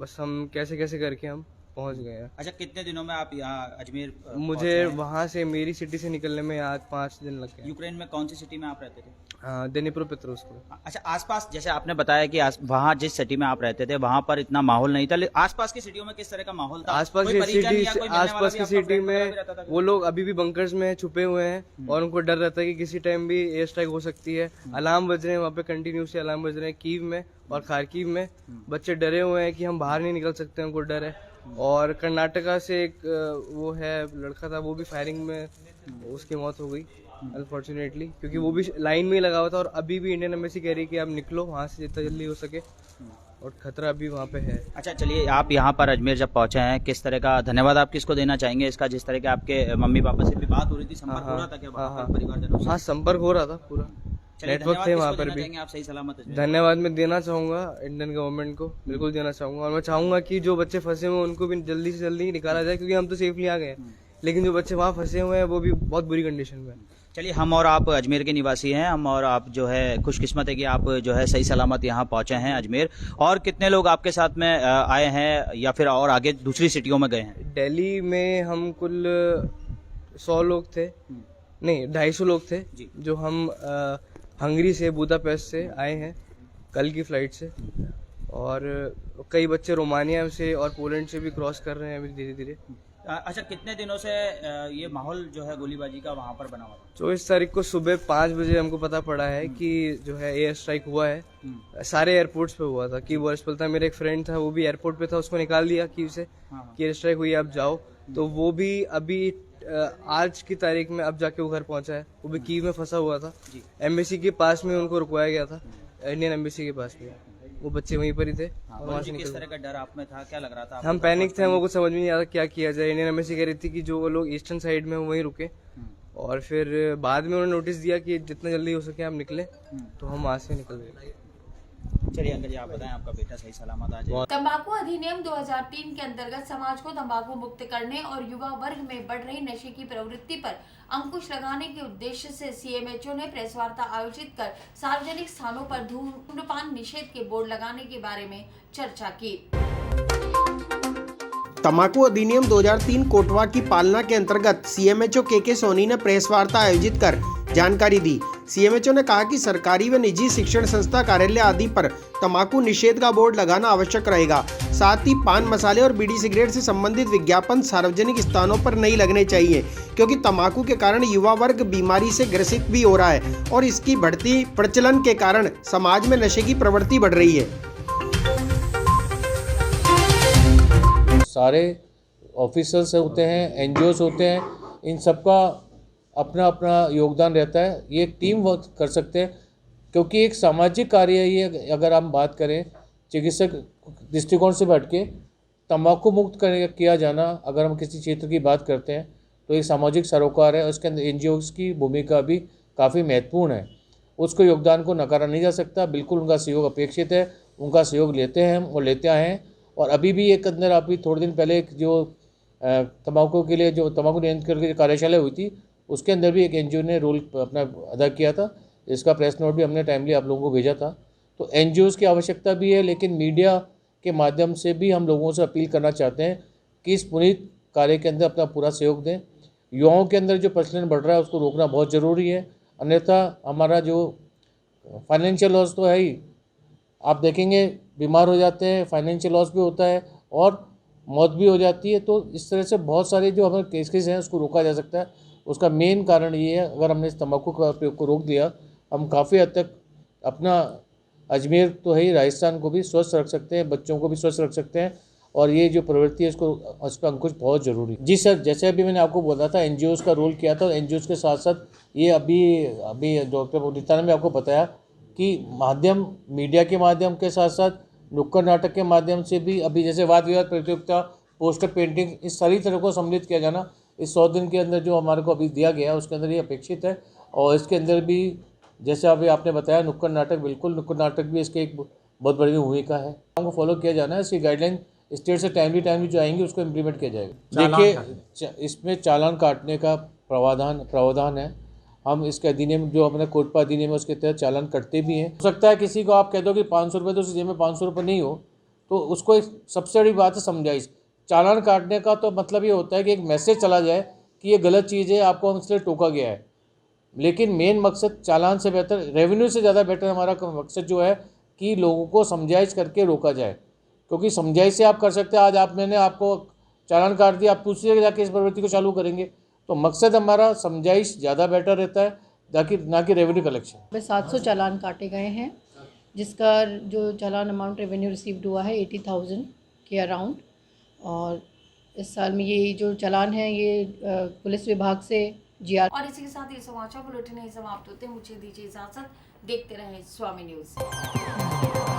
बस हम कैसे करके हम पहुंच गए हैं। अच्छा, कितने दिनों में आप यहाँ अजमेर मुझे वहाँ से मेरी सिटी से निकलने में आज 5 दिन लग गए। यूक्रेन में कौन सी सिटी में आप रहते थे? दिनीप्रोपेट्रोव्स्क। अच्छा, आसपास जैसे आपने बताया कि वहाँ जिस सिटी में आप रहते थे वहाँ पर इतना माहौल नहीं था, लेकिन आसपास की सिटियों में किस तरह का माहौल था? आसपास की सिटी में वो लोग अभी भी बंकर्स में छुपे हुए हैं और उनको डर रहता है कि किसी टाइम भी एयर स्ट्राइक हो सकती है। अलार्म बज रहे हैं वहाँ पे, कंटिन्यूसली अलार्म बज रहे हैं कीव में और खार्किव में। बच्चे डरे हुए हैं कि हम बाहर नहीं निकल सकते, उनको डर है। और कर्नाटका से एक वो है लड़का था, वो भी फायरिंग में उसकी मौत हो गई अनफॉर्चुनेटली, क्योंकि वो भी लाइन में ही लगा हुआ था। और अभी भी इंडियन एम्बेसी कह रही है कि आप निकलो वहाँ से जितना जल्दी हो सके, और खतरा भी वहाँ पे है। अच्छा, चलिए, आप यहाँ पर अजमेर जब पहुँचे हैं, किस तरह का धन्यवाद आप किसको देना चाहेंगे इसका, जिस तरह के आपके मम्मी पापा से भी बात हो रही थी, संपर्क हो रहा था क्या परिवारजनों से? हाँ, संपर्क हो रहा था, पूरा नेटवर्क थे वहाँ पर भी। आप सही सलामत? धन्यवाद मैं देना चाहूँगा इंडियन गवर्नमेंट को, बिल्कुल देना चाहूँगा। और मैं चाहूँगा कि जो बच्चे फंसे हुए हैं उनको भी जल्दी से जल्दी निकाला जाए, क्योंकि हम तो सेफली आ गए, लेकिन जो बच्चे वहाँ फंसे हुए हैं वो भी बहुत बुरी कंडीशन में। चलिए, हम और आप अजमेर के निवासी हैं, हम और आप जो है खुशकिस्मत है कि आप जो है सही सलामत यहाँ पहुँचे हैं अजमेर। और कितने लोग आपके साथ में आए हैं या फिर और आगे दूसरी सिटियों में गए हैं? दिल्ली में हम कुल 100 लोग थे, नहीं 250 लोग थे, जो हम हंगरी से, बुदापेस्ट से आए हैं कल की फ्लाइट से। और कई बच्चे रोमानिया से और पोलैंड से भी क्रॉस कर रहे हैं अभी धीरे धीरे। अच्छा, कितने दिनों से ये माहौल जो है गोलीबाजी का वहाँ पर बना हुआ था? 24 तारीख को सुबह 5 बजे हमको पता पड़ा है कि जो है एयर स्ट्राइक हुआ है। सारे एयरपोर्ट्स पे हुआ था। कीव वर्सपल था, मेरा एक फ्रेंड था, वो भी एयरपोर्ट पे था, उसको निकाल दिया कीव से कि एयर स्ट्राइक हुई, आप जाओ। तो वो भी अभी आज की तारीख में अब जाके वो घर पहुंचा है। वो भी कीव में फंसा हुआ था, एम्बेसी के पास में उनको रुकवाया गया था, इंडियन एम्बेसी के पास में। वो बच्चे वहीं पर ही थे। और वहाँ से किस तरह का डर आप में था, क्या लग रहा था? हम पैनिक थे, हमको कुछ समझ में नहीं आता क्या किया जाए। इंडियन एम्बेसी कह रही थी कि जो लोग ईस्टर्न साइड में वहीं रुके, और फिर बाद में उन्होंने नोटिस दिया कि जितना जल्दी हो सके हम निकले, तो हम वहाँ से निकल गए। चलिए अंकल जी, आप बताएं, आपका बेटा सही सलामत आ जाए? तंबाकू अधिनियम 2003 के अंतर्गत समाज को तंबाकू मुक्त करने और युवा वर्ग में बढ़ रही नशे की प्रवृत्ति पर अंकुश लगाने के उद्देश्य से सीएमएचओ ने प्रेस वार्ता आयोजित कर सार्वजनिक स्थानों पर धूम्रपान निषेध के बोर्ड लगाने के बारे में चर्चा की। तंबाकू अधिनियम 2003 कोटवा की पालना के अंतर्गत सीएमएचओ के सोनी ने प्रेस वार्ता आयोजित कर जानकारी दी। सीएमएचओ ने कहा कि सरकारी व निजी शिक्षण संस्था, कार्यालय आदि पर तंबाकू निषेध का बोर्ड लगाना आवश्यक रहेगा। साथ ही पान मसाले और बीड़ी सिगरेट से संबंधित विज्ञापन सार्वजनिक स्थानों पर नहीं लगने चाहिए, क्योंकि तंबाकू के कारण युवा वर्ग बीमारी से ग्रसित भी हो रहा है और इसकी बढ़ती प्रचलन के कारण समाज में नशे की प्रवृत्ति बढ़ रही है। सारे ऑफिसर्स होते हैं, एनजीओस होते हैं, इन सबका अपना अपना योगदान रहता है। ये टीम वर्क कर सकते हैं, क्योंकि एक सामाजिक कार्य है ये। अगर हम बात करें चिकित्सक दृष्टिकोण से हट के तंबाकू मुक्त किया जाना, अगर हम किसी क्षेत्र की बात करते हैं तो एक सामाजिक सरोकार है, उसके अंदर एनजीओस की भूमिका भी काफ़ी महत्वपूर्ण है। उसको योगदान को नकारा नहीं जा सकता, बिल्कुल उनका सहयोग अपेक्षित है, उनका सहयोग लेते हैं और लेते आए हैं। और अभी भी एक अंदर अभी थोड़े दिन पहले जो तंबाकू के लिए जो तंबाकू नियंत्रण की कार्यशाला हुई थी, उसके अंदर भी एक एनजीओ ने रोल अपना अदा किया था। इसका प्रेस नोट भी हमने टाइमली आप लोगों को भेजा था। तो एनजीओस की आवश्यकता भी है, लेकिन मीडिया के माध्यम से भी हम लोगों से अपील करना चाहते हैं कि इस पुनीत कार्य के अंदर अपना पूरा सहयोग दें। युवाओं के अंदर जो प्रचलन बढ़ रहा है उसको रोकना बहुत ज़रूरी है, अन्यथा हमारा जो फाइनेंशियल लॉस तो है ही, आप देखेंगे बीमार हो जाते हैं, फाइनेंशियल लॉस भी होता है और मौत भी हो जाती है। तो इस तरह से बहुत सारे जो हमारे केसेस हैं उसको रोका जा सकता है। उसका मेन कारण ये है, अगर हमने इस तंबाकू का उपयोग को रोक दिया, हम काफ़ी हद तक अपना अजमेर तो है ही, राजस्थान को भी स्वस्थ रख सकते हैं, बच्चों को भी स्वस्थ रख सकते हैं। और ये जो प्रवृत्ति है उसको उस पर अंकुश बहुत ज़रूरी है। जी सर, जैसे अभी मैंने आपको बोला था एनजीओस का रोल किया था, एनजीओस के साथ साथ ये अभी डॉक्टर उदिता ने भी आपको बताया कि माध्यम मीडिया के माध्यम के साथ साथ नुक्कड़ नाटक के माध्यम से भी, अभी जैसे वाद विवाद प्रतियोगिता, पोस्टर पेंटिंग, इस सारी तरह को सम्मिलित किया जाना इस 100 दिन के अंदर जो हमारे को अभी दिया गया है उसके अंदर ये अपेक्षित है। और इसके अंदर भी जैसे अभी आपने बताया नुक्कड़ नाटक, बिल्कुल नुक्कड़ नाटक भी इसके एक बहुत बड़ी भूमिका है। हमको फॉलो किया जाना है, इसकी गाइडलाइन स्टेट से टाइमली जो आएंगी उसको इम्प्लीमेंट किया जाएगा। देखिए, इसमें चालान काटने का प्रावधान है। हम इसके अधिनियम जो अपने कोटपा अधिनियम है उसके तहत चालान कटते भी हैं। हो सकता है किसी को आप कह दो कि 500 रुपये, तो उस जेब में 500 रुपये नहीं हो, तो उसको एक सबसे बड़ी बात है समझाइश। चालान काटने का तो मतलब ये होता है कि एक मैसेज चला जाए कि ये गलत चीज़ है, आपको इसलिए टोका गया है। लेकिन मेन मकसद चालान से बेहतर, रेवेन्यू से ज़्यादा बेटर हमारा मकसद जो है कि लोगों को समझाइश करके रोका जाए, क्योंकि समझाइश से आप कर सकते हैं। आज मैंने आपको चालान काट दिया, आप दूसरी जगह जाके इस प्रवृत्ति को चालू करेंगे, तो मकसद हमारा समझाइश ज़्यादा बेटर रहता है ना कि रेवेन्यू कलेक्शन। 700 चालान काटे गए हैं, जिसका जो चालान अमाउंट रेवेन्यू रिसीव्ड हुआ है 80,000 के अराउंड। और इस साल में ये जो चालान है ये पुलिस विभाग से GR। और इसी के साथ ये समाचार बुलेटिन समाप्त होते हैं। मुझे दीजिए इजाजत। देखते रहें स्वामी न्यूज़।